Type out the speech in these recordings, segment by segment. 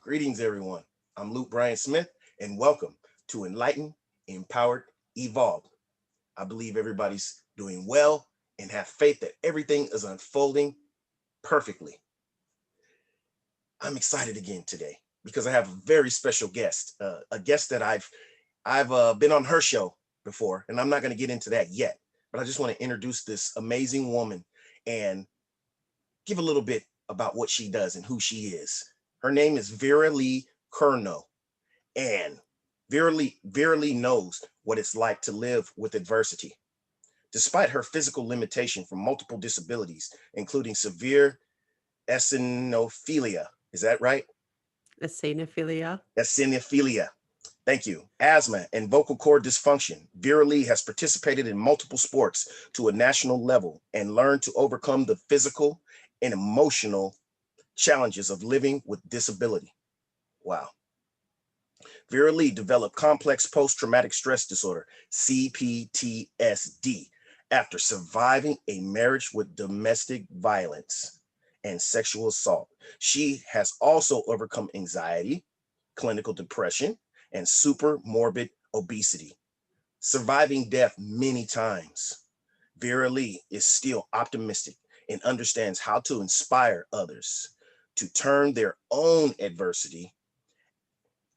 Greetings, everyone. I'm Loot Bryon Smith, and welcome to Enlightened Empowered Evolved. I believe everybody's doing well and have faith that everything is unfolding perfectly. I'm excited again today because I have a very special guest, a guest that I've been on her show before, and I'm not going to get into that yet. But I just want to introduce this amazing woman and give a little bit about what she does and who she is. Her name is Vera-Lee Curnow. And Vera-Lee knows what it's like to live with adversity. Despite her physical limitation from multiple disabilities, including severe eosinophilia, is that right? Eosinophilia. Eosinophilia. Thank you. Asthma and vocal cord dysfunction. Vera-Lee has participated in multiple sports to a national level and learned to overcome the physical and emotional challenges of living with disability. Wow. Vera-Lee developed complex post-traumatic stress disorder, CPTSD, after surviving a marriage with domestic violence and sexual assault. She has also overcome anxiety, clinical depression, and super morbid obesity, surviving death many times. Vera-Lee is still optimistic and understands how to inspire others to turn their own adversity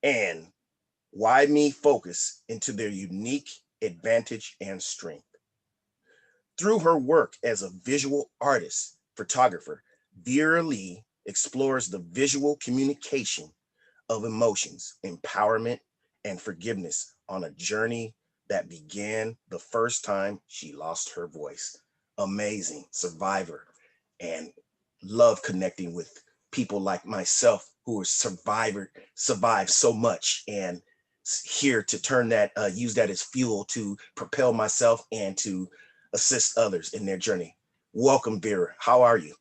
and why me focus into their unique advantage and strength. Through her work as a visual artist, photographer, Vera-Lee explores the visual communication of emotions, empowerment, and forgiveness on a journey that began the first time she lost her voice. Amazing survivor, and love connecting with people like myself who are survived so much, and here to turn that use that as fuel to propel myself and to assist others in their journey. Welcome, Vera. How are you?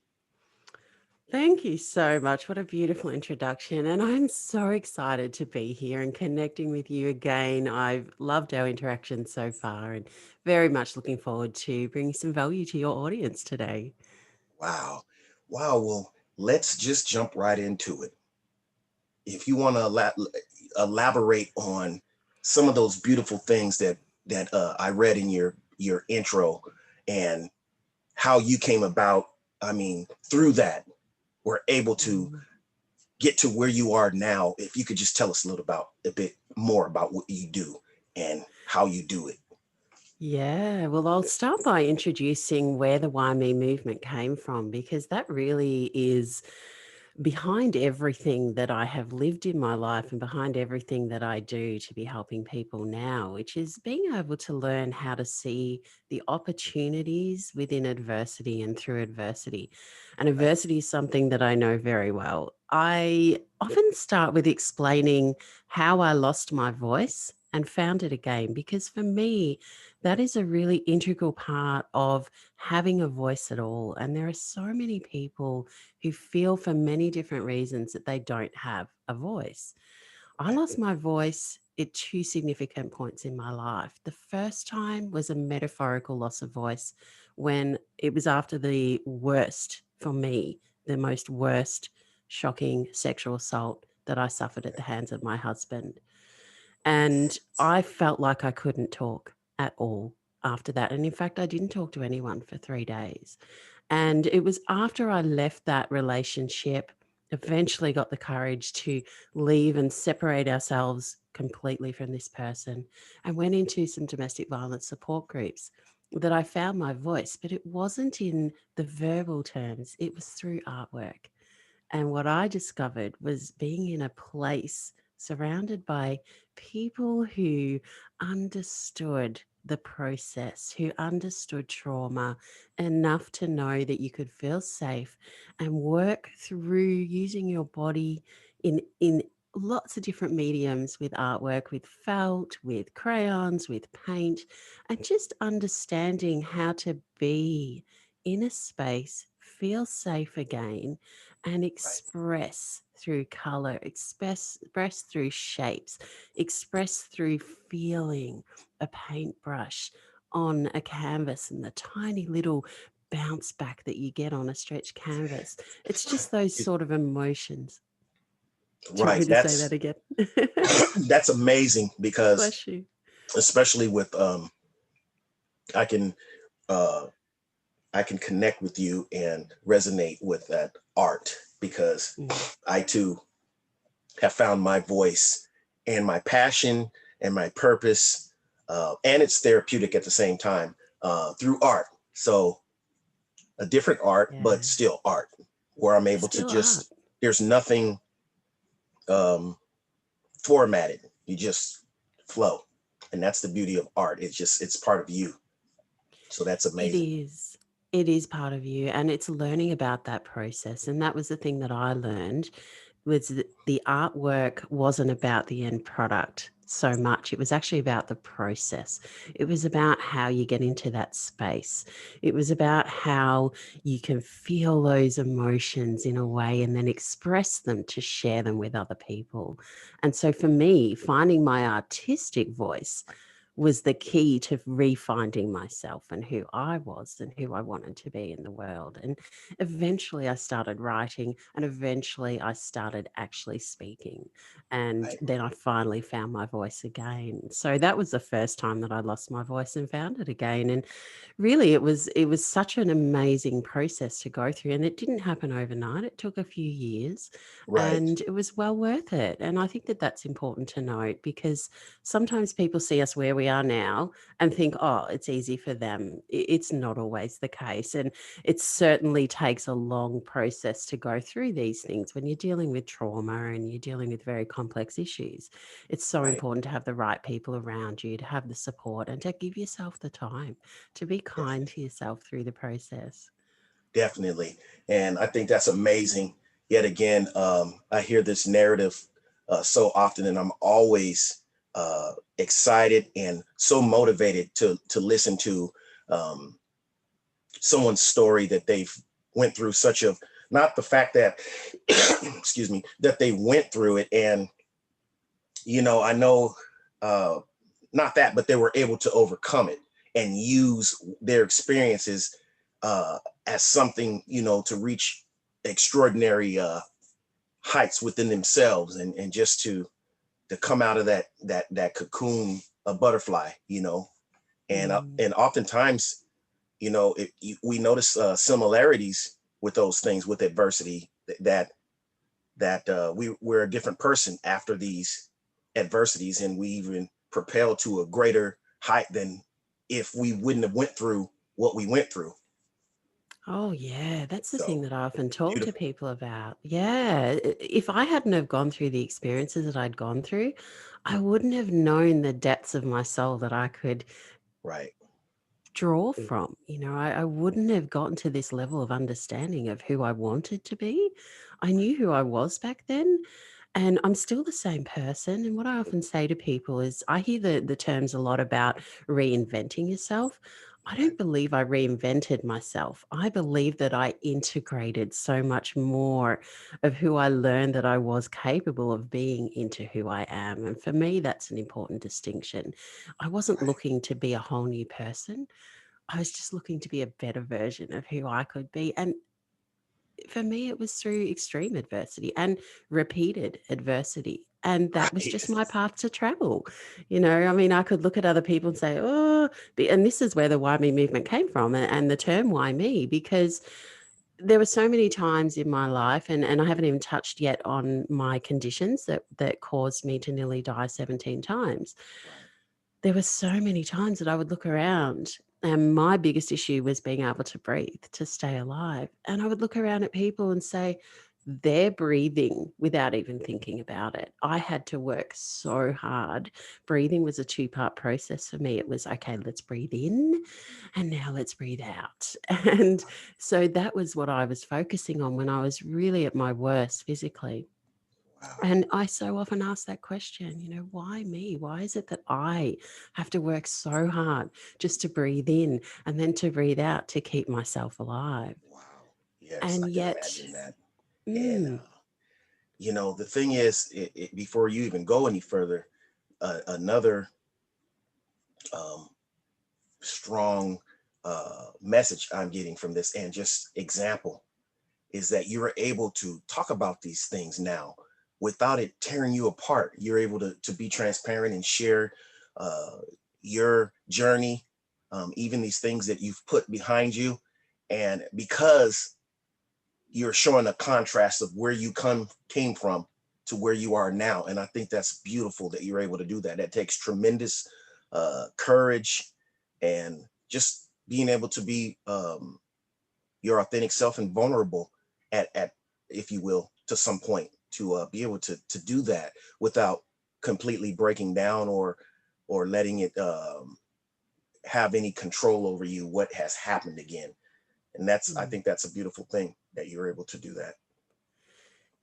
Thank you so much. What a beautiful introduction. And I'm so excited to be here and connecting with you again. I've loved our interaction so far and very much looking forward to bringing some value to your audience today. Wow. Wow. Well, let's just jump right into it. If you want to elaborate on some of those beautiful things that I read in your intro and how you came about, I mean, through that, were able to Mm. get to where you are now. If you could just tell us a bit more about what you do and how you do it. Yeah, well, I'll start by introducing where the Why Me movement came from because that really is behind everything that I have lived in my life and behind everything that I do to be helping people now, which is being able to learn how to see the opportunities within adversity and through adversity. And Right. adversity is something that I know very well. I often start with explaining how I lost my voice and found it again, because for me, that is a really integral part of having a voice at all. And there are so many people who feel for many different reasons that they don't have a voice. I Right. lost my voice at two significant points in my life. The first time was a metaphorical loss of voice when it was after the worst for me, the most worst, shocking sexual assault that I suffered at the hands of my husband. And I felt like I couldn't talk at all after that. And in fact, I didn't talk to anyone for 3 days. And it was after I left that relationship, eventually got the courage to leave and separate ourselves completely from this person, and went into some domestic violence support groups, that I found my voice. But it wasn't in the verbal terms, it was through artwork. And what I discovered was being in a place surrounded by people who understood the process, who understood trauma enough to know that you could feel safe and work through using your body in lots of different mediums, with artwork, with felt, with crayons, with paint, and just understanding how to be in a space, feel safe again, and Right. express through color, express through shapes, express through feeling a paintbrush on a canvas and the tiny little bounce back that you get on a stretched canvas. It's just those It, sort of emotions. Do you want Right. me to say that again? That's amazing because Bless you. especially with I can uh I can connect with you and resonate with that art because Mm. I too have found my voice and my passion and my purpose, and it's therapeutic at the same time through art. So a different art, but Yeah. still art, where I'm able to Still art. just there's nothing um, formatted. You just flow, and that's the beauty of art. It's part of you. So that's It amazing. is. It is part of you, and it's learning about that process. And that was the thing that I learned was that the artwork wasn't about the end product so much. It was actually about the process. It was about how you get into that space. It was about how you can feel those emotions in a way and then express them to share them with other people. And so for me, finding my artistic voice was the key to refinding myself and who I was and who I wanted to be in the world. And eventually I started writing, and eventually I started actually speaking. And Right. then I finally found my voice again. So that was the first time that I lost my voice and found it again. And really it was such an amazing process to go through, and it didn't happen overnight. It took a few years, Right. and it was well worth it. And I think that that's important to note, because sometimes people see us where we are now and think, oh, it's easy for them. It's not always the case, and it certainly takes a long process to go through these things when you're dealing with trauma and you're dealing with very complex issues. It's so Right. important to have the right people around you, to have the support, and to give yourself the time to be kind Definitely. to yourself through the process. Definitely. And I think that's amazing. Yet again, I hear this narrative so often, and I'm always excited and so motivated to listen to um, someone's story that they've went through such a not the fact that excuse me that they went through it, and I know uh, not that, but they were able to overcome it and use their experiences uh, as something, to reach extraordinary heights within themselves, and just to come out of that cocoon, a butterfly, Mm. and oftentimes, we notice similarities with those things, with adversity, that we're a different person after these adversities, and we even propel to a greater height than if we wouldn't have went through what we went through. Oh, yeah. That's the thing So that I often talk to beautiful. people about. Yeah. If I hadn't have gone through the experiences that I'd gone through, I wouldn't have known the depths of my soul that I could Right. draw from. I wouldn't have gotten to this level of understanding of who I wanted to be. I knew who I was back then, and I'm still the same person. And what I often say to people is, I hear the terms a lot about reinventing yourself. I Right. don't believe I reinvented myself. I believe that I integrated so much more of who I learned that I was capable of being into who I am. And for me, that's an important distinction. I wasn't Right. looking to be a whole new person. I was just looking to be a better version of who I could be. And for me, it was through extreme adversity and repeated adversity. And that was just Right. my path to travel. I mean, I could look at other people and say, oh, and this is where the why me movement came from, and the term why me, because there were so many times in my life, and I haven't even touched yet on my conditions that caused me to nearly die 17 times. Right. There were so many times that I would look around, and my biggest issue was being able to breathe, to stay alive. And I would look around at people and say, they're breathing without even thinking about it. I had to work so hard. Breathing was a two-part process for me. It was, okay, let's breathe in, and now let's breathe out. And so that was what I was focusing on when I was really at my worst physically. Wow. And I so often ask that question, why me? Why is it that I have to work so hard just to breathe in and then to breathe out to keep myself alive? Wow. Yes, And I can yet, imagine that. And mm, the thing is, before you even go any further, another um, strong message I'm getting from this, and just example, is that you're able to talk about these things now without it tearing you apart. You're able to be transparent and share uh, your journey, even these things that you've put behind you. And because you're showing a contrast of where you came from to where you are now. And I think that's beautiful that you're able to do that. That takes tremendous courage and just being able to be your authentic self and vulnerable at if you will, to some point to be able to do that without completely breaking down or letting it have any control over you what has happened again. And that's, I Mm. think that's a beautiful thing that you're able to do that.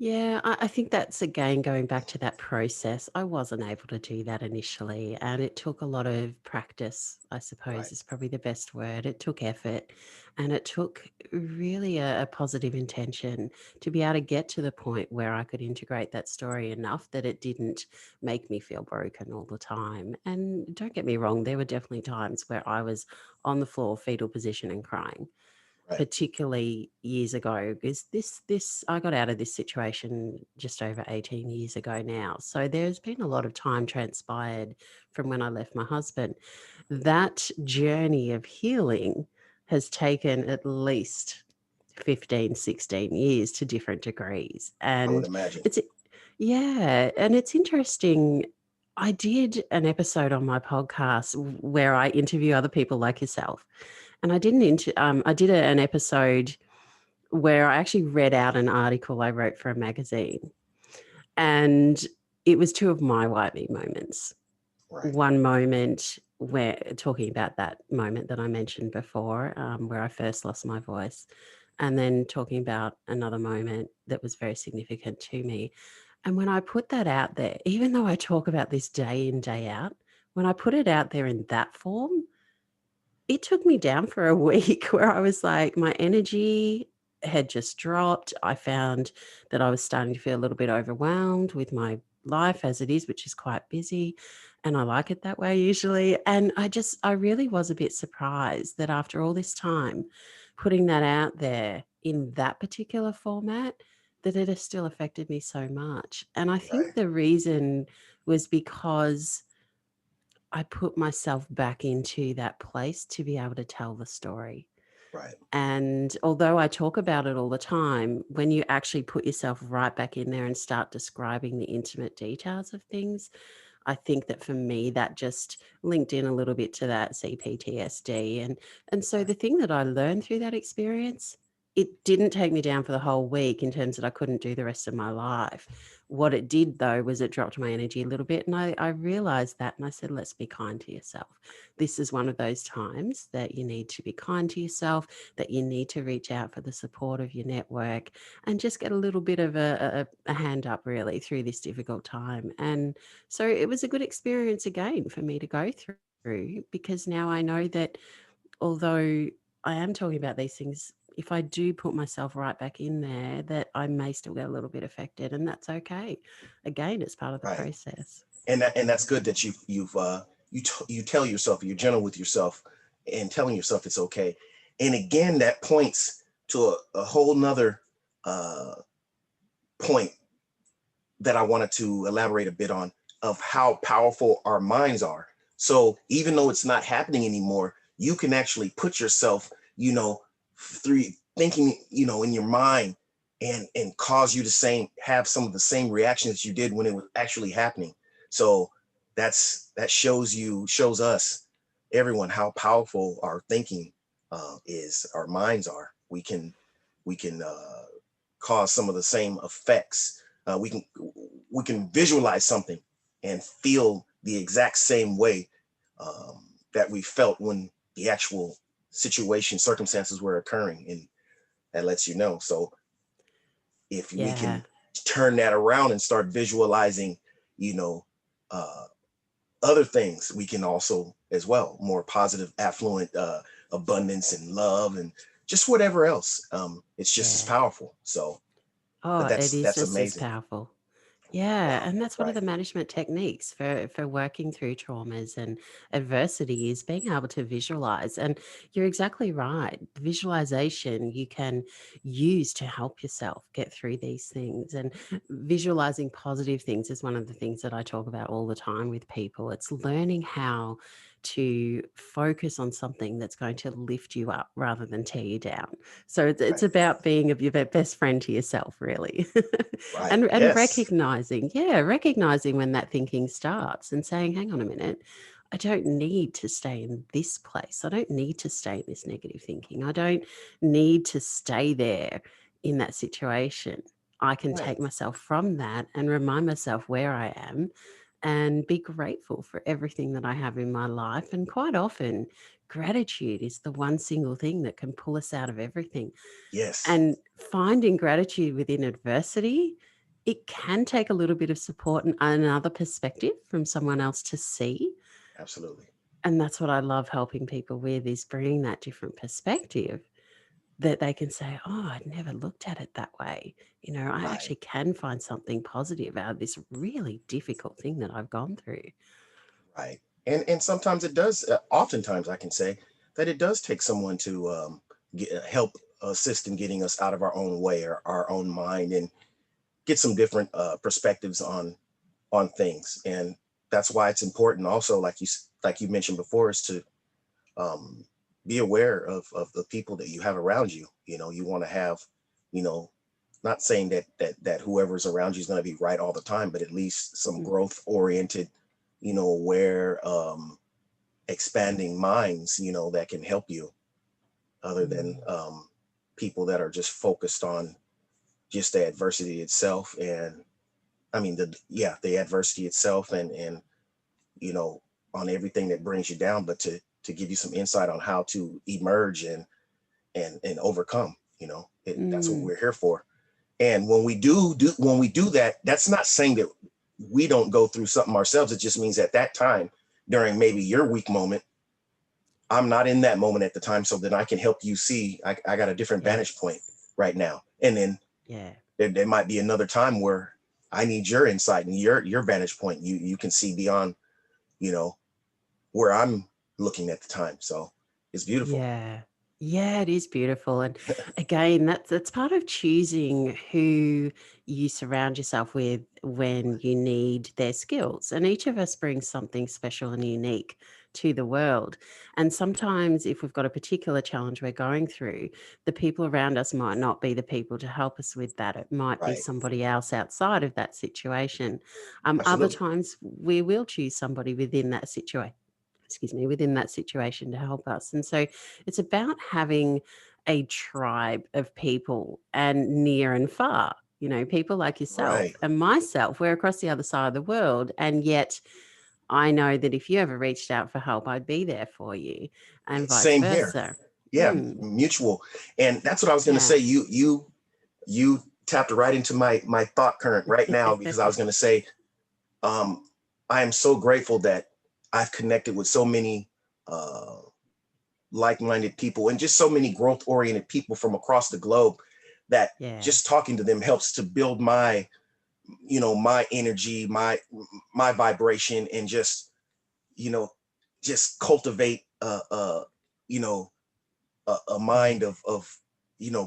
Yeah, I think that's again going back to that process. I wasn't able to do that initially, and it took a lot of practice, I suppose Right, is probably the best word. It took effort and it took really a positive intention to be able to get to the point where I could integrate that story enough that it didn't make me feel broken all the time. And don't get me wrong, there were definitely times where I was on the floor, fetal position, and crying, right, particularly years ago, because this I got out of this situation just over 18 years ago now. So there's been a lot of time transpired from when I left my husband. That journey of healing has taken at least 15, 16 years to different degrees. I would And imagine. it's yeah, and it's interesting. I did an episode on my podcast where I interview other people like yourself, and I did an episode where I actually read out an article I wrote for a magazine, and it was two of my white meat moments. Right, One moment where talking about that moment that I mentioned before, where I first lost my voice, and then talking about another moment that was very significant to me. And when I put that out there, even though I talk about this day in, day out, when I put it out there in that form, it took me down for a week where I was like, my energy had just dropped. I found that I was starting to feel a little bit overwhelmed with my life as it is, which is quite busy. And I like it that way usually. And I really was a bit surprised that after all this time, putting that out there in that particular format, that it has still affected me so much. And I think right, the reason was because I put myself back into that place to be able to tell the story. right, And although I talk about it all the time, when you actually put yourself right back in there and start describing the intimate details of things, I think that for me, that just linked in a little bit to that CPTSD. And so right, the thing that I learned through that experience, it didn't take me down for the whole week in terms that I couldn't do the rest of my life. What it did though was it dropped my energy a little bit. And I realized that and I said, let's be kind to yourself. This is one of those times that you need to be kind to yourself, that you need to reach out for the support of your network and just get a little bit of a hand up really through this difficult time. And so it was a good experience again for me to go through, because now I know that although I am talking about these things, if I do put myself right back in there, that I may still get a little bit affected, and that's okay. Again, it's part of the right. process. And that's good that you tell yourself, you're gentle with yourself and telling yourself it's okay. And again, that points to a whole nother uh point that I wanted to elaborate a bit on, of how powerful our minds are. So even though it's not happening anymore, you can actually put yourself, through thinking, in your mind, and cause you to have some of the same reactions you did when it was actually happening. So that shows us, everyone, how powerful our thinking is, our minds are. We can cause some of the same effects. We can visualize something and feel the exact same way that we felt when the actual circumstances were occurring, and that lets you know. So if we Yeah. can turn that around and start visualizing, you know, uh, other things, we can also as well, more positive, affluent, abundance and love and just whatever else. It's just as Yeah. powerful. So, Oh, but it is that's just as amazing. powerful. Yeah, and that's one of Right. the management techniques for working through traumas and adversity is being able to visualize. And you're exactly right. Visualization you can use to help yourself get through these things. And visualizing positive things is one of the things that I talk about all the time with people. It's learning how to focus on something that's going to lift you up rather than tear you down. So it's Right. about being your best friend to yourself, really. Right. And Yes. recognizing, yeah, recognizing when that thinking starts and saying, hang on a minute, I don't need to stay in this place. I don't need to stay in this negative thinking. I don't need to stay there in that situation. I can Right. take myself from that and remind myself where I am and be grateful for everything that I have in my life. And quite often, gratitude is the one single thing that can pull us out of everything. Yes. And finding gratitude within adversity, it can take a little bit of support and another perspective from someone else to see. Absolutely. And that's what I love helping people with is bringing that different perspective that they can say, oh, I'd never looked at it that way. You know, I Right. actually can find something positive out of this really difficult thing that I've gone through. Right. And sometimes it does. Oftentimes, I can say that it does take someone to help assist in getting us out of our own way or our own mind and get some different perspectives on things. And that's why it's important. Also, like you mentioned before, is to um, be aware of the people that you have around you. You know, you want to have, you know, not saying that whoever's around you is going to be right all the time, but at least some Mm, growth oriented, aware, expanding minds, that can help you, other than mm, people that are just focused on just the adversity itself. And I mean, the adversity itself, and you know on everything that brings you down, but to give you some insight on how to emerge and overcome. That's what mm. we're here for. And when we do that, that's not saying that we don't go through something ourselves. It just means at that time, during maybe your weak moment, I'm not in that moment at the time, so then I can help you see I got a different vantage point Yes. right now. And then Yeah. there might be another time where I need your insight and your vantage point. You can see beyond, you know, where I'm looking at the time. So it's beautiful. Yeah. Yeah, it is beautiful. And again, that's part of choosing who you surround yourself with when you need their skills. And each of us brings something special and unique to the world. And sometimes if we've got a particular challenge we're going through, the people around us might not be the people to help us with that. It might be Right. somebody else outside of that situation. Other Absolutely. times we will choose somebody within that situation, excuse me, within that situation to help us. And so it's about having a tribe of people and near and far, people like yourself Right. and myself. We're across the other side of the world. And yet I know that if you ever reached out for help, I'd be there for you and vice Same here. versa. Yeah, Mm, mutual. And that's what I was going to yeah. say. You tapped right into my thought current right now, because I was going to say, um, I am so grateful that I've connected with so many uh, like-minded people and just so many growth-oriented people from across the globe, that Yeah. just talking to them helps to build my energy, my vibration, and you know, just cultivate you know, a mind Yeah. of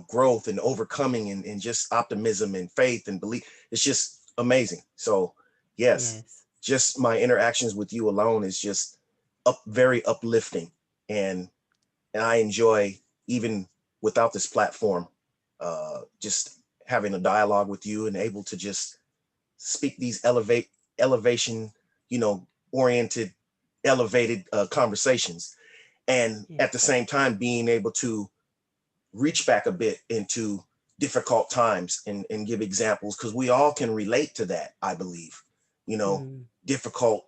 growth and overcoming, and just optimism and faith and belief. It's just amazing. So yes, Yes. just my interactions with you alone is just very uplifting. And and I enjoy, even without this platform, just having a dialogue with you and able to just speak these elevation, oriented, elevated conversations, and Yeah. at the same time being able to reach back a bit into difficult times, and give examples, because we all can relate to that, I believe. Mm, Difficult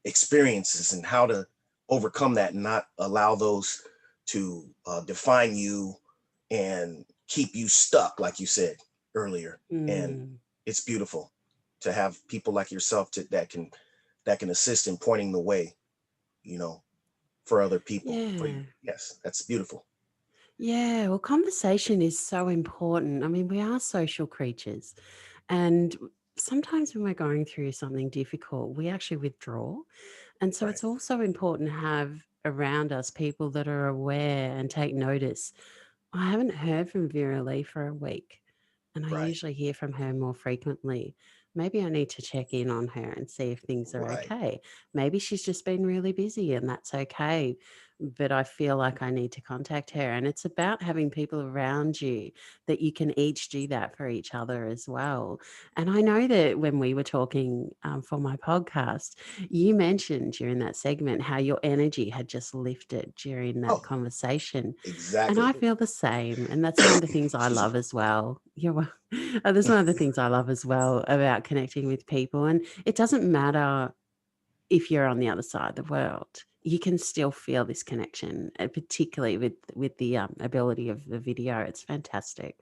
experiences, and how to overcome that and not allow those to define you and keep you stuck, like you said earlier. And mm. it's beautiful to have people like yourself that can assist in pointing the way, you know for other people. For you, Yeah. yes, that's beautiful. Yeah, well, conversation is so important. I mean, we are social creatures. And sometimes when we're going through something difficult, we actually withdraw. And so Right. it's also important to have around us people that are aware and take notice. I haven't heard from Vera-Lee for a week, and I Right. usually hear from her more frequently. Maybe I need to check in on her and see if things are Right. okay. Maybe she's just been really busy and that's okay. But I feel like I need to contact her. And it's about having people around you that you can each do that for each other as well. And I know that when we were talking for my podcast, you mentioned during that segment how your energy had just lifted during that Oh, conversation, and exactly. I feel the same. And that's one of the things I Excuse me. love as well. That's one of the things I love as well about connecting with people. And it doesn't matter if you're on the other side of the world, you can still feel this connection, particularly with the ability of the video. It's fantastic.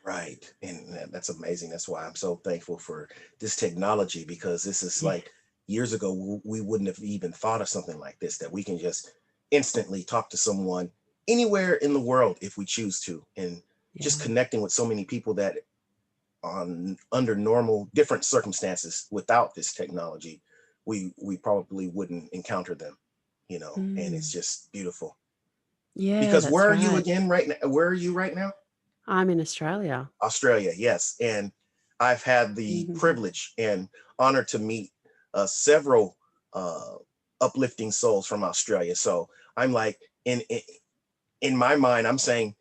Right. And that's amazing. That's why I'm so thankful for this technology, because this is Yeah. like years ago, we wouldn't have even thought of something like this, that we can just instantly talk to someone anywhere in the world if we choose to. And just Yeah. connecting with so many people that on under normal different circumstances without this technology, we probably wouldn't encounter them, and it's Mm. just beautiful. Yeah, Because where that's are you right. again right now? Where are you right now? I'm in Australia. Australia, yes. And I've had the Mhm. privilege and honor to meet several uh, uplifting souls from Australia. So I'm like, in my mind, I'm saying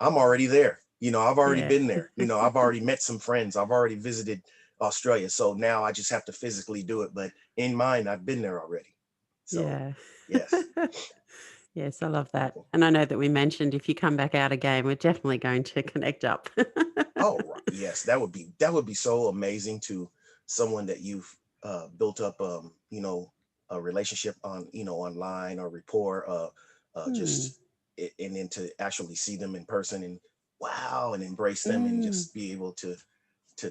I'm already there. I've already Yeah. been there. I've already met some friends. I've already visited Australia. So now I just have to physically do it. But in mind, I've been there already. So Yeah. yes, Yes, I love that. beautiful. And I know that we mentioned if you come back out again, we're definitely going to connect up. Oh, right. Yes, that would be so amazing to someone that you've built up, a relationship on, online or rapport, Hmm. just and then to actually see them in person and wow, and embrace them and Mm. just be able to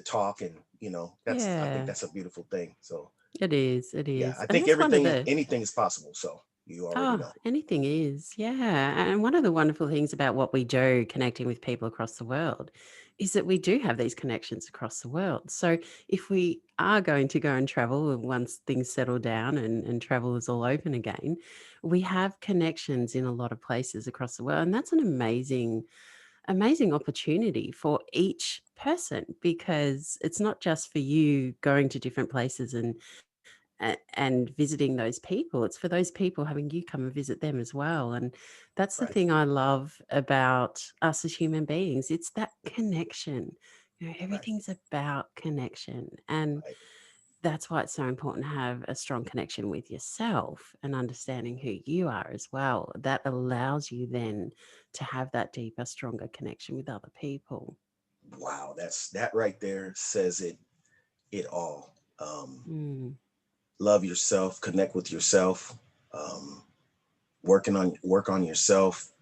talk, and I think Yeah, that's a beautiful thing. So it is. It yeah, is. I And think that's one of the anything is possible. So you already Oh, know. anything is. Yeah. And one of the wonderful things about what we do connecting with people across the world is that we do have these connections across the world. So if we are going to go and travel once things settle down and travel is all open again, we have connections in a lot of places across the world. And that's an amazing opportunity for each person, because it's not just for you going to different places and visiting those people. It's for those people having you come and visit them as well. And that's the Right, thing I love about us as human beings. It's that connection. right, Everything's about connection. And right. that's why it's so important to have a strong connection with yourself and understanding who you are as well. That allows you then to have that deeper, stronger connection with other people. Wow, that right there says it all. Mm. Love yourself, connect with yourself, um, work on yourself,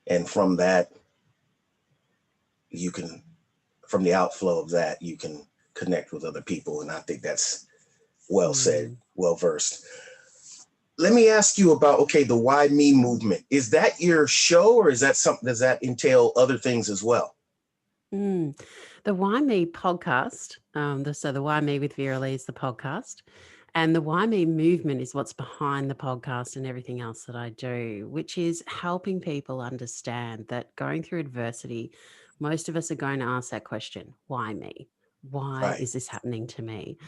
and from that you can, from the outflow of that, you can connect with other people. And I think that's well said, Mm. well versed. Let me ask you about, okay, the Why Me movement. Is that your show, or is that something, does that entail other things as well? Mm. The Why Me podcast, so the Why Me with Vera-Lee is the podcast, and the Why Me movement is what's behind the podcast and everything else that I do, which is helping people understand that going through adversity, most of us are going to ask that question, why me? Why Right, is this happening to me?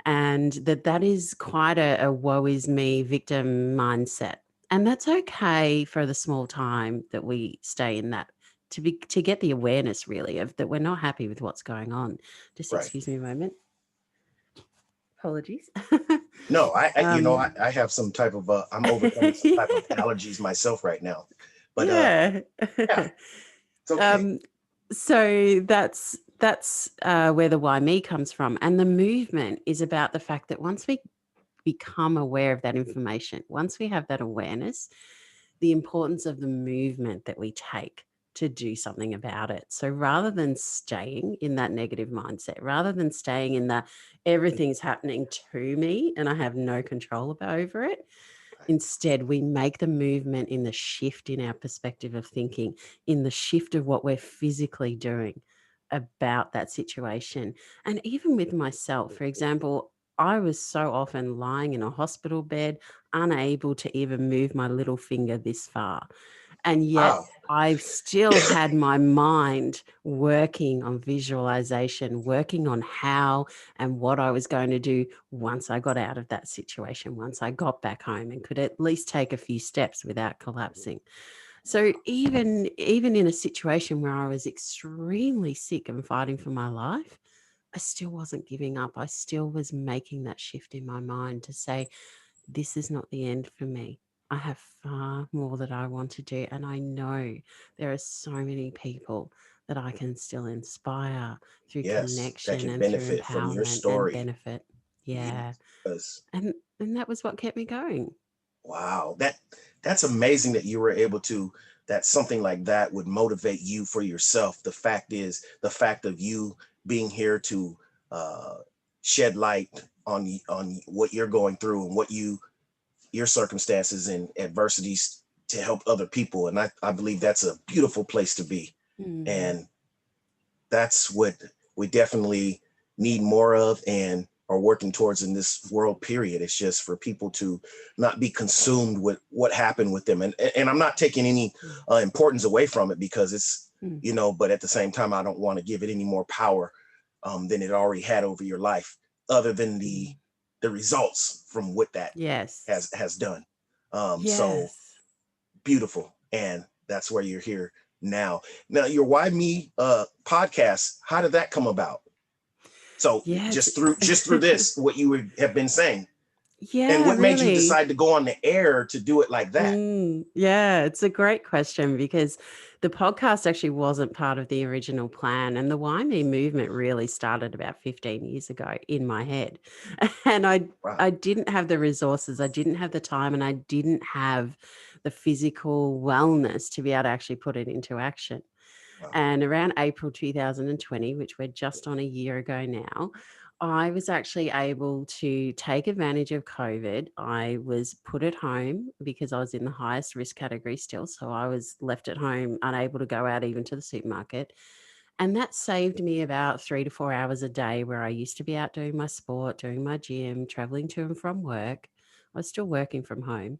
And that is quite a woe is me victim mindset. And that's okay for the small time that we stay in that, to get the awareness really of that we're not happy with what's going on. Just right. excuse me a moment. Apologies. No, um, I have some type of, I'm overcoming some type of allergies myself right now, but yeah. yeah, it's okay. um, so that's where the why me comes from, and the movement is about the fact that once we become aware of that information, once we have that awareness, the importance of the movement that we take to do something about it. So rather than staying in that negative mindset, rather than staying in the everything's happening to me and I have no control over it, Right, instead we make the movement in the shift in our perspective of thinking, in the shift of what we're physically doing. about that situation. And even with myself, for example, I was so often lying in a hospital bed, unable to even move my little finger this far. And yet Wow. I still had my mind working on visualization, working on how and what I was going to do once I got out of that situation, once I got back home and could at least take a few steps without collapsing. So even in a situation where I was extremely sick and fighting for my life, I still wasn't giving up. I still was making that shift in my mind to say, this is not the end for me. I have far more that I want to do. And I know there are so many people that I can still inspire through Yes, that connection can and through benefit from your empowerment and story. benefit. Yeah. Yes. And that was what kept me going. Wow, that's amazing that you were able to, that something like that would motivate you for yourself. The fact is, the fact of you being here to uh, shed light on what you're going through and what your circumstances and adversities to help other people, and I believe that's a beautiful place to be, Mhm. and that's what we definitely need more of and are working towards in this world period. It's just for people to not be consumed with what happened with them, and I'm not taking any Mm. importance away from it, because it's, Mm. but at the same time I don't want to give it any more power than it already had over your life, other than Mm. the results from what that Yes. has done. So Yes. beautiful, and that's where you're here now. Now, your Why Me podcast, how did that come about? So Yes. just through this, what you would have been saying, and Yeah, what made you really. decide to go on the air to do it like that? Yeah, it's a great question because the podcast actually wasn't part of the original plan. And the Why Me movement really started about 15 years ago in my head. And Wow. I didn't have the resources, I didn't have the time, and I didn't have the physical wellness to be able to actually put it into action. Wow. And around April 2020, which we're just on a year ago now, I was actually able to take advantage of COVID. I was put at home because I was in the highest risk category still. So I was left at home, unable to go out even to the supermarket. And that saved me about 3 to 4 hours a day where I used to be out doing my sport, doing my gym, traveling to and from work. I was still working from home.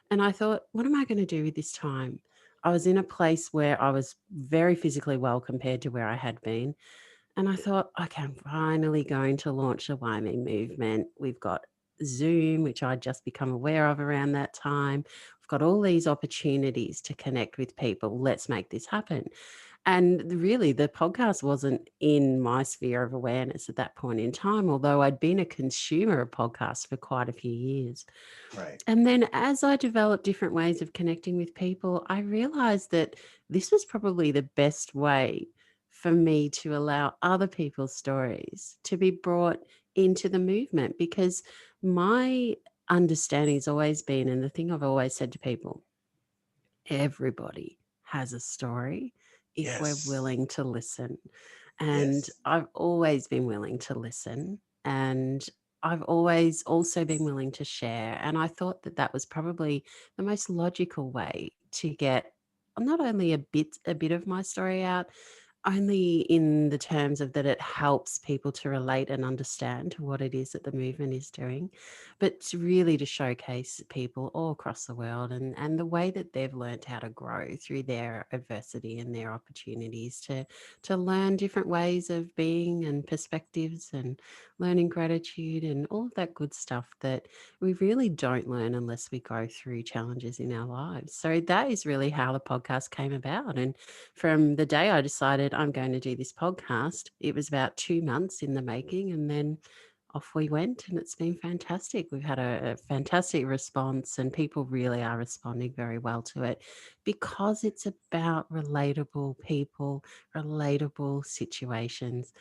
And I thought, what am I going to do with this time? I was in a place where I was very physically well compared to where I had been. And I thought, okay, I'm finally going to launch the Why Me movement. We've got Zoom, which I'd just become aware of around that time. We've got all these opportunities to connect with people. Let's make this happen. And really, the podcast wasn't in my sphere of awareness at that point in time, although I'd been a consumer of podcasts for quite a few years. Right. And then as I developed different ways of connecting with people, I realized that this was probably the best way for me to allow other people's stories to be brought into the movement because my understanding has always been, and the thing I've always said to people, everybody has a story if we're Yes. willing to listen. And Yes. I've always been willing to listen. And I've always also been willing to share. And I thought that that was probably the most logical way to get not only a bit of my story out, only in the terms of that it helps people to relate and understand to what it is that the movement is doing, but to really to showcase people all across the world and the way that they've learned how to grow through their adversity and their opportunities to learn different ways of being and perspectives and learning gratitude and all of that good stuff that we really don't learn unless we go through challenges in our lives. So that is really how the podcast came about. And from the day I decided I'm going to do this podcast, it was about 2 months in the making. And then off we went, and it's been fantastic. We've had a fantastic response, and people really are responding very well to it because it's about relatable people, relatable situations.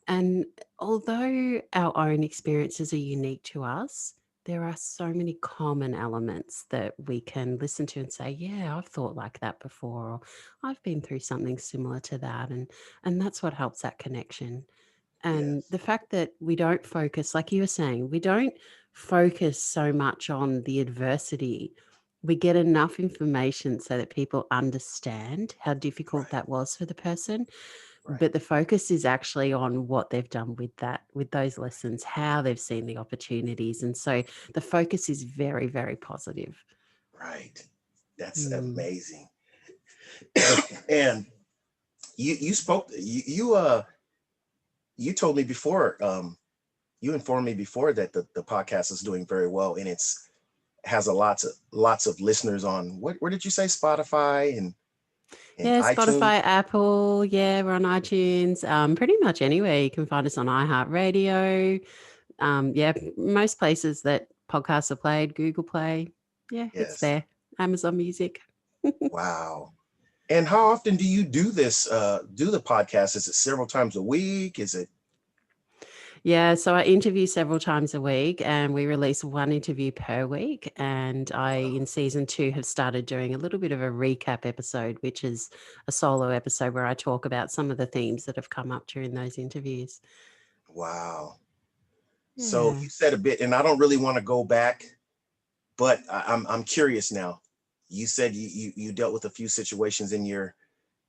And although our own experiences are unique to us, there are so many common elements that we can listen to and say, yeah, I've thought like that before, or I've been through something similar to that. And that's what helps that connection. And Yes. the fact that we don't focus, like you were saying, we don't focus so much on the adversity. We get enough information so that people understand how difficult Right. that was for the person, right, but the focus is actually on what they've done with those lessons, how they've seen the opportunities. And so the focus is very, very positive. right. That's Mm. amazing. And you spoke you told me before, you informed me before that the podcast is doing very well, and it's has a lots of listeners on what, where did you say, Spotify and Yeah, iTunes? Spotify, Apple. Yeah, we're on iTunes. Pretty much anywhere. You can find us on iHeartRadio. Yeah, most places that podcasts are played, Google Play. Yeah, it's Yes. there. Amazon Music. Wow. And how often do you do this, do the podcast? Is it several times a week? Is it? Yeah, so I interview several times a week and we release one interview per week. And I, Wow. in season 2, have started doing a little bit of a recap episode, which is a solo episode where I talk about some of the themes that have come up during those interviews. Wow. So Yeah. you said a bit, and I don't really want to go back, but I'm curious now. You said you dealt with a few situations in your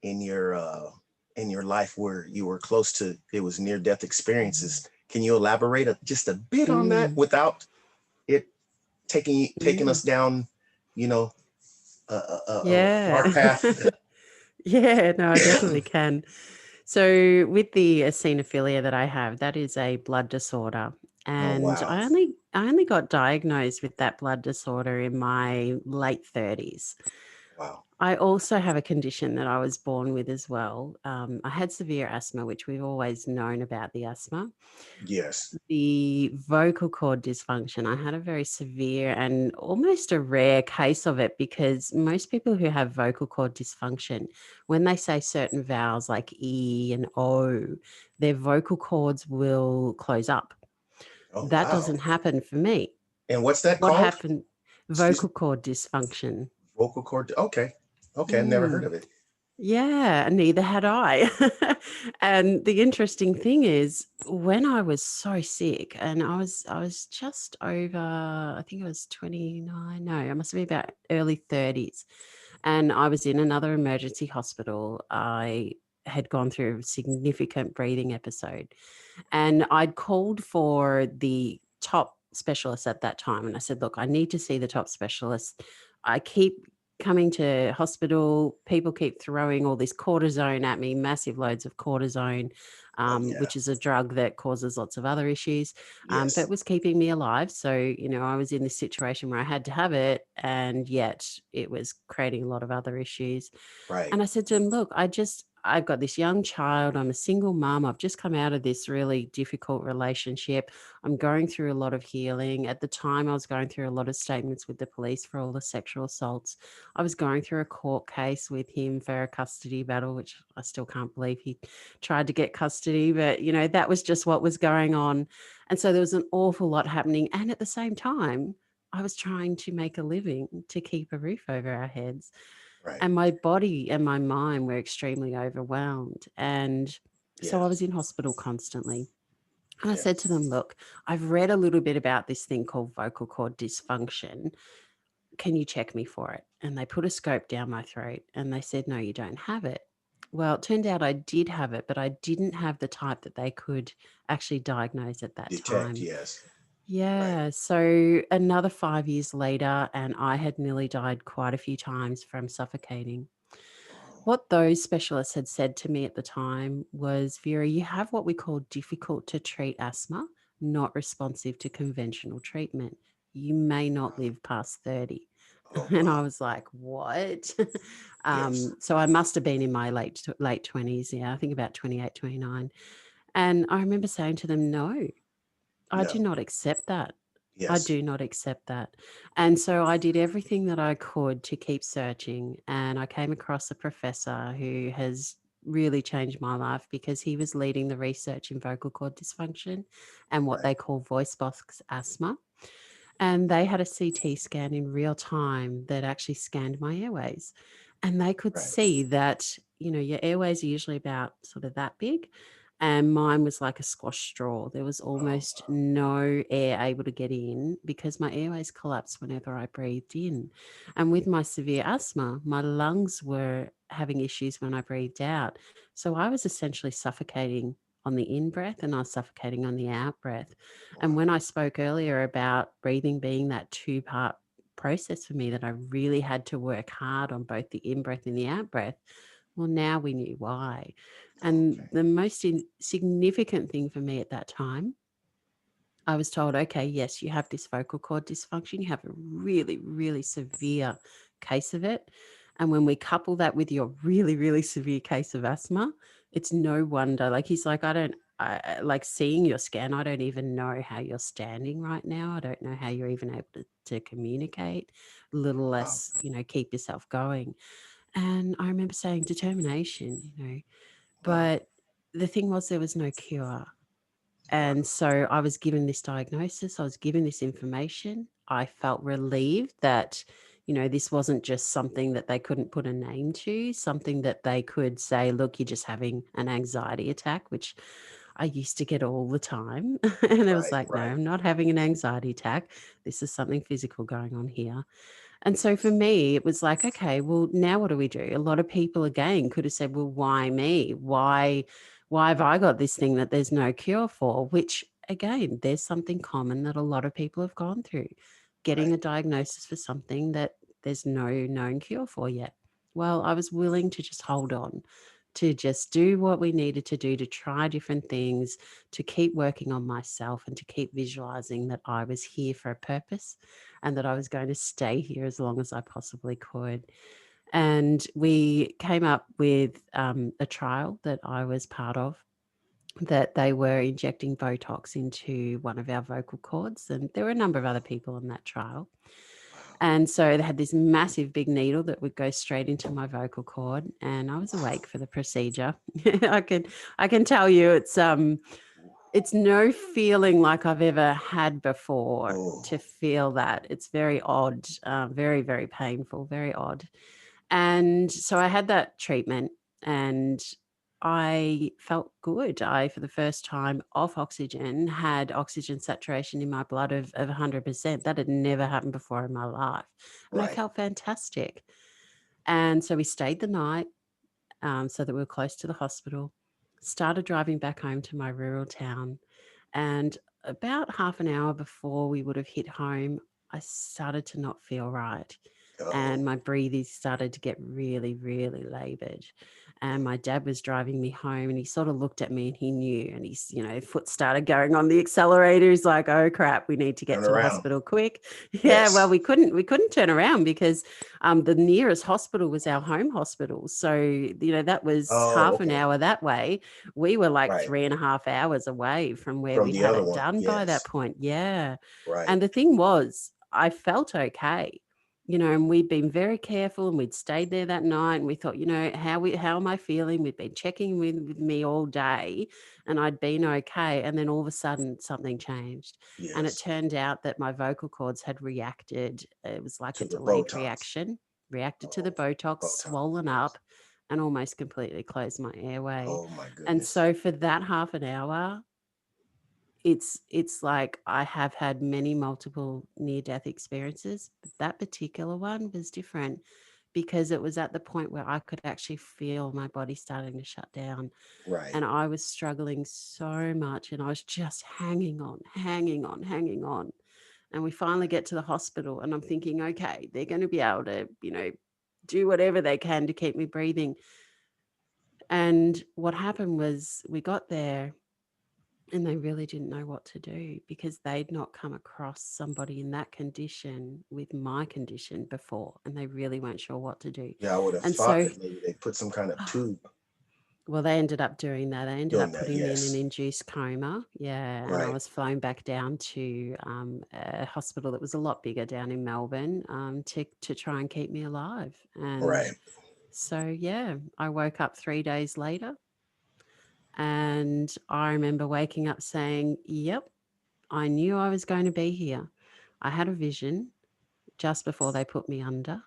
in your life where you were close to, it was near death experiences. Can you elaborate just a bit on that Mm, without it taking yeah. us down, you know, a dark Yeah. path? Yeah, no, I definitely can. So with the eosinophilia that I have, that is a blood disorder. Oh And wow. I only got diagnosed with that blood disorder in my late 30s. Wow. I also have a condition that I was born with as well. I had severe asthma, which we've always known about the asthma. Yes. The vocal cord dysfunction, I had a very severe and almost a rare case of it because most people who have vocal cord dysfunction, when they say certain vowels like E and O, their vocal cords will close up. Oh That doesn't wow. happen for me. And what's that What called? happened? Excuse Vocal me. cord dysfunction. Vocal cord. Okay. Okay. I've never heard Mm. of it. Yeah, neither had I. And the interesting thing is when I was so sick and I was just over, I think I was 29, no, I must have been about early 30s. And I was in another emergency hospital. I had gone through a significant breathing episode and I'd called for the top specialist at that time. And I said, look, I need to see the top specialist. I keep coming to hospital. People keep throwing all this cortisone at me, massive loads of cortisone, Oh yeah. which is a drug that causes lots of other issues, but Yes. it was keeping me alive. So, I was in this situation where I had to have it, and yet it was creating a lot of other issues. Right. And I said to him, look, I've got this young child. I'm a single mom. I've just come out of this really difficult relationship. I'm going through a lot of healing. At the time, I was going through a lot of statements with the police for all the sexual assaults. I was going through a court case with him for a custody battle, which I still can't believe he tried to get custody. But, that was just what was going on. And so there was an awful lot happening. And at the same time, I was trying to make a living to keep a roof over our heads. Right. And my body and my mind were extremely overwhelmed. And so I was Yes. in hospital constantly. And I said to Yes. them, look, I've read a little bit about this thing called vocal cord dysfunction. Can you check me for it? And they put a scope down my throat and they said, no, you don't have it. Well, it turned out I did have it, but I didn't have the type that they could actually diagnose at that Detect. time. Yes. Right. Yeah. So another 5 years later, and I had nearly died quite a few times from suffocating. Oh. What those specialists had said to me at the time was, Vera, you have what we call difficult to treat asthma, not responsive to conventional treatment. You may not Wow. live past 30. Oh And I wow. was like, what? Yes. So I must have been in my late 20s. Yeah, I think about 28, 29. And I remember saying to them, no, I do No. not accept that. I Yes. do not accept that. And so I did everything that I could to keep searching. And I came across a professor who has really changed my life because he was leading the research in vocal cord dysfunction and what Right. they call voice box asthma. And they had a CT scan in real time that actually scanned my airways. And they could Right. see that, your airways are usually about sort of that big. And mine was like a squash straw. There was Oh almost wow. no air able to get in because my airways collapsed whenever I breathed in. And with my severe asthma, my lungs were having issues when I breathed out. So I was essentially suffocating on the in breath and I was suffocating on the out breath. And Wow. when I spoke earlier about breathing being that two-part process for me, that I really had to work hard on both the in breath and the out breath, well, now we knew why. And Okay. the most significant thing for me at that time, I was told, okay, yes, you have this vocal cord dysfunction. You have a really, really severe case of it. And when we couple that with your really, really severe case of asthma, it's no wonder. Like, he's like, like seeing your scan, I don't even know how you're standing right now. I don't know how you're even able to communicate, little Wow. less, keep yourself going. And I remember saying determination, Wow. but the thing was, there was no cure. Wow. And so I was given this diagnosis, I was given this information. I felt relieved that, this wasn't just something that they couldn't put a name to, something that they could say, look, you're just having an anxiety attack, which I used to get all the time. And I was Right. like, no, Right. I'm not having an anxiety attack. This is something physical going on here. And so for me, it was like, okay, well, now what do we do? A lot of people again could have said, well, why me? Why have I got this thing that there's no cure for? Which again, there's something common that a lot of people have gone through, getting Right. a diagnosis for something that there's no known cure for yet. Well, I was willing to just hold on, to just do what we needed to do, to try different things, to keep working on myself and to keep visualizing that I was here for a purpose and that I was going to stay here as long as I possibly could. And we came up with a trial that I was part of, that they were injecting Botox into one of our vocal cords. And there were a number of other people in that trial. Wow. And so they had this massive big needle that would go straight into my vocal cord. And I was Wow. awake for the procedure. I can tell you it's no feeling like I've ever had before, to Oh. feel that. It's very odd, very, very painful, very odd. And so I had that treatment and I felt good. I, for the first time off oxygen, had oxygen saturation in my blood of 100%. That had never happened before in my life. And I Right. felt fantastic. And so we stayed the night, so that we were close to the hospital, started driving back home to my rural town. And about half an hour before we would have hit home, I started to not feel right. And Oh. my breathing started to get really, really labored. And my dad was driving me home and he sort of looked at me and he knew, and he's, foot started going on the accelerator. He's like, oh crap, we need to get Turn to the around. hospital quick. Yeah, well, Yes. we couldn't turn around because the nearest hospital was our home hospital. So, that was Oh, half an okay. hour that way. We were like Right. 3.5 hours away from where From we'd the had other it one. done by that Yes. point. Yeah. Right. And the thing was, I felt okay. And we'd been very careful and we'd stayed there that night and we thought, how am I feeling? We'd been checking with me all day and I'd been okay. And then all of a sudden something changed. And it Yes. turned out that my vocal cords had reacted. It was like To a the delayed Botox. reaction, reacted to the Oh, Botox, Botox. swollen Yes. up and almost completely closed my airway. Oh my And goodness. so for that half an hour, it's like I have had many multiple near death experiences, but that particular one was different because it was at the point where I could actually feel my body starting to shut down Right. and I was struggling so much and I was just hanging on, hanging on, hanging on. And we finally get to the hospital and I'm thinking, okay, they're going to be able to, do whatever they can to keep me breathing. And what happened was we got there and they really didn't know what to do because they'd not come across somebody in that condition with my condition before, and they really weren't sure what to do. Yeah, I would have And thought so, that maybe they put some kind of tube well, they ended up doing that. They ended doing up that. putting me in an Yes. induced coma. Yeah. And I Right. was flown back down to a hospital that was a lot bigger down in Melbourne, to try and keep me alive. And Right. so, yeah, I woke up 3 days later and I remember waking up saying, yep, I knew I was going to be here. I had a vision just before they put me under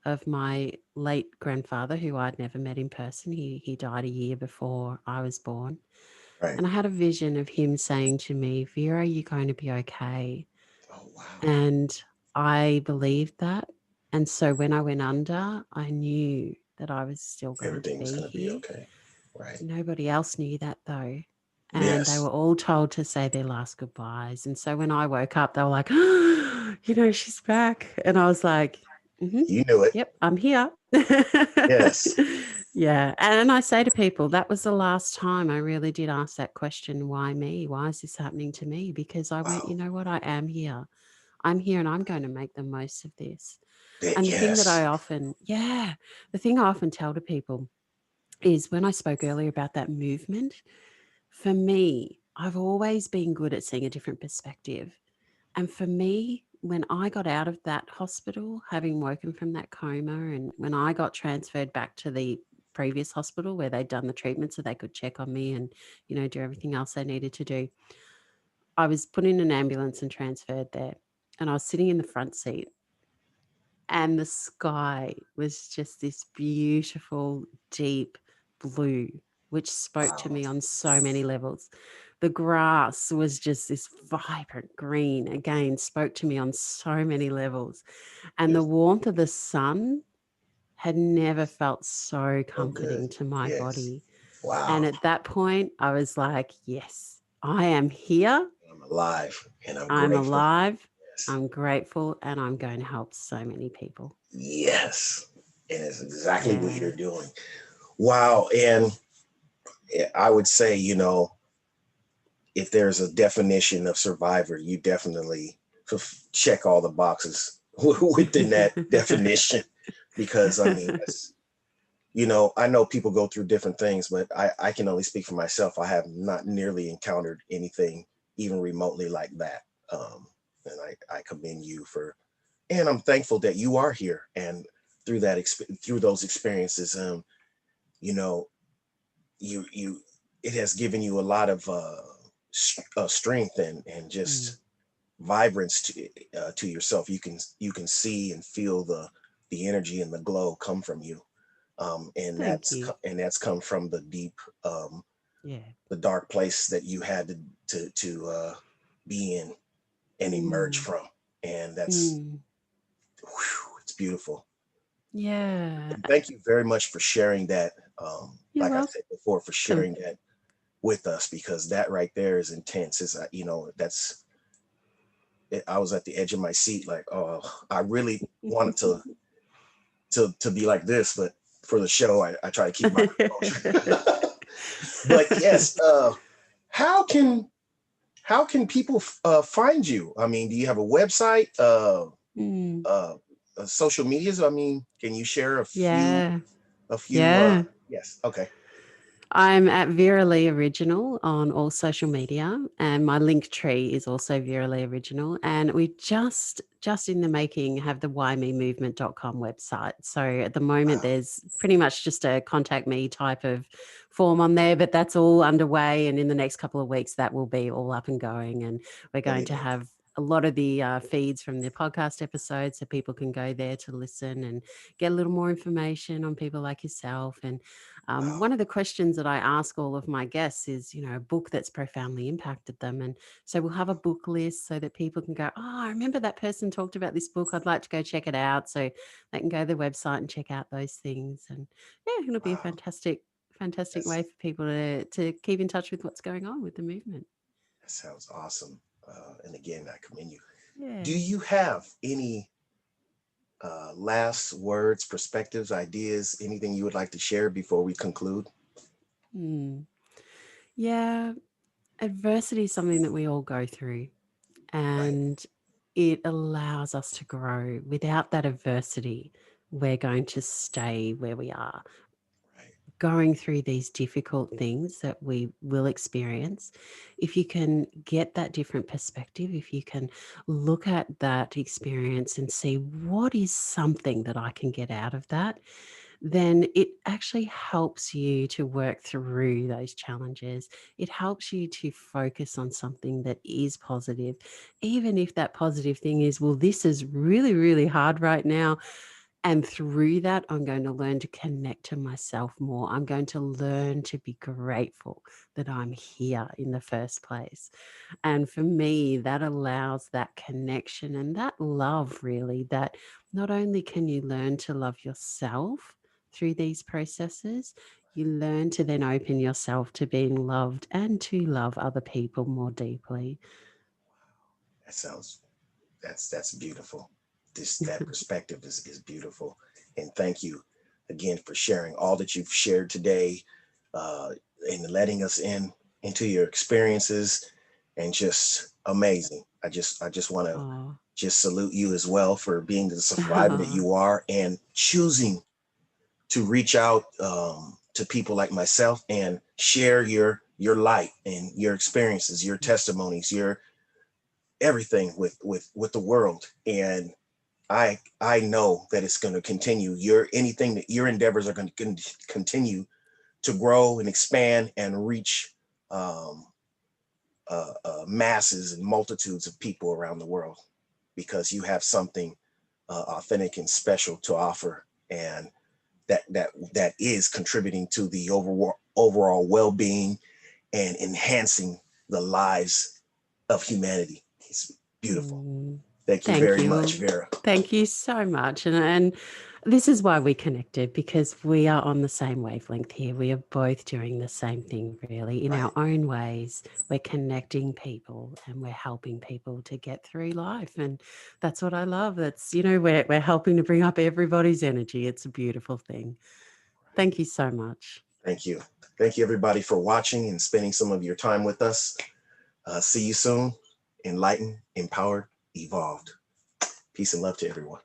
of my late grandfather, who I'd never met in person. He died a year before I was born. Right. And I had a vision of him saying to me, Vera, you're going to be okay. Oh wow. And I believed that. And so when I went under, I knew that I was still going to Everything was be going to be here. okay. Right. Nobody else knew that though. And they Yes. were all told to say their last goodbyes. And so when I woke up, they were like, she's back. And I was like, You knew it. yep, I'm here. Yes. Yeah. And I say to people, that was the last time I really did ask that question, why me? Why is this happening to me? Because I went, you Wow. know what? I am here. I'm here and I'm going to make the most of this. And the thing that Yes. the thing I often tell to people is when I spoke earlier about that movement, for me, I've always been good at seeing a different perspective. And for me, when I got out of that hospital, having woken from that coma, and when I got transferred back to the previous hospital where they'd done the treatment so they could check on me and, do everything else they needed to do, I was put in an ambulance and transferred there. And I was sitting in the front seat, and the sky was just this beautiful, deep blue, which spoke to Wow. me on so many levels. The grass was just this vibrant green, again, spoke to me on so many levels. And the Beautiful. warmth of the sun had never felt so So good. comforting to my Yes. body. And Wow. at that point, I was like, yes, I am here. I'm alive and I'm I'm grateful. alive. Yes. I'm grateful, and I'm going to help so many people. Yes. And it's exactly what Yeah. you're doing. Wow. And I would say, if there's a definition of survivor, you definitely check all the boxes within that definition. Because I mean, I know people go through different things, but I can only speak for myself. I have not nearly encountered anything even remotely like that. And I commend you and I'm thankful that you are here. And through those experiences, you know, you it has given you a lot of strength and Mm, just vibrance to yourself. You can see and feel the energy and the glow come from you, and thank you. that's come from the deep, Yeah. the dark place that you had to be in and emerge Mm, from, and that's mm, it's beautiful. yeah. And thank you very much for sharing that. You're Like I welcome. said before, for sharing that with us, because that right there is intense. Is that's I was at the edge of my seat, like, oh, I really wanted to be like this, but for the show, I try to keep my composure. But yes, how can how can people find you? I mean, do you have a website? Mm, Uh, Social medias? I mean, can you share a few? yeah. A few? Yeah. Yes. Okay. I'm at Vera-Lee Original on all social media, and my link tree is also Vera-Lee Original. And we just in the making have the whymemovement.com website. So at the moment, Wow. there's pretty much just a contact me type of form on there, but that's all underway. And in the next couple of weeks, that will be all up and going. And we're going to Brilliant. have a lot of the feeds from the podcast episodes so people can go there to listen and get a little more information on people like yourself. And Wow. one of the questions that I ask all of my guests is, a book that's profoundly impacted them. And so we'll have a book list so that people can go, oh, I remember that person talked about this book. I'd like to go check it out. So they can go to the website and check out those things. And yeah, it'll be a Wow. fantastic That's way for people to keep in touch with what's going on with the movement. that sounds awesome. And again, I commend you. Do Yeah. you have any last words, perspectives, ideas, anything you would like to share before we conclude? Hmm. Yeah. Adversity is something that we all go through, Right. and it allows us to grow. Without that adversity, we're going to stay where we are. Right. Going through these difficult things that we will experience, if you can get that different perspective, if you can look at that experience and see what is something that I can get out of that, then it actually helps you to work through those challenges. It helps you to focus on something that is positive, even if that positive thing is, well, this is really, really hard right now. And through that, I'm going to learn to connect to myself more. I'm going to learn to be grateful that I'm here in the first place. And for me, that allows that connection and that love, really, that not only can you learn to love yourself through these processes, you learn to then open yourself to being loved and to love other people more deeply. That sounds, that's beautiful. This, that perspective is beautiful. And thank you again for sharing all that you've shared today, uh, and letting us into your experiences, and just amazing. I just want to Oh. just salute you as well for being the survivor that you are, and choosing to reach out, to people like myself and share your light and your experiences, your testimonies, your everything with the world. And I know that it's going to continue. Your anything that your endeavors are going to continue to grow and expand and reach, um, masses and multitudes of people around the world, because you have something, authentic and special to offer, and that is contributing to the overall well-being and enhancing the lives of humanity. It's beautiful. Mm, Thank you thank very you. much, Well, Vera. thank you so much. And this is why we connected, because we are on the same wavelength here. We are both doing the same thing, really, in our Right. own ways. We're connecting people and we're helping people to get through life. And that's what I love. That's, we're helping to bring up everybody's energy. It's a beautiful thing. Thank you so much. Thank you. Thank you, everybody, for watching and spending some of your time with us. See you soon. Enlightened, empowered, evolved. Peace and love to everyone.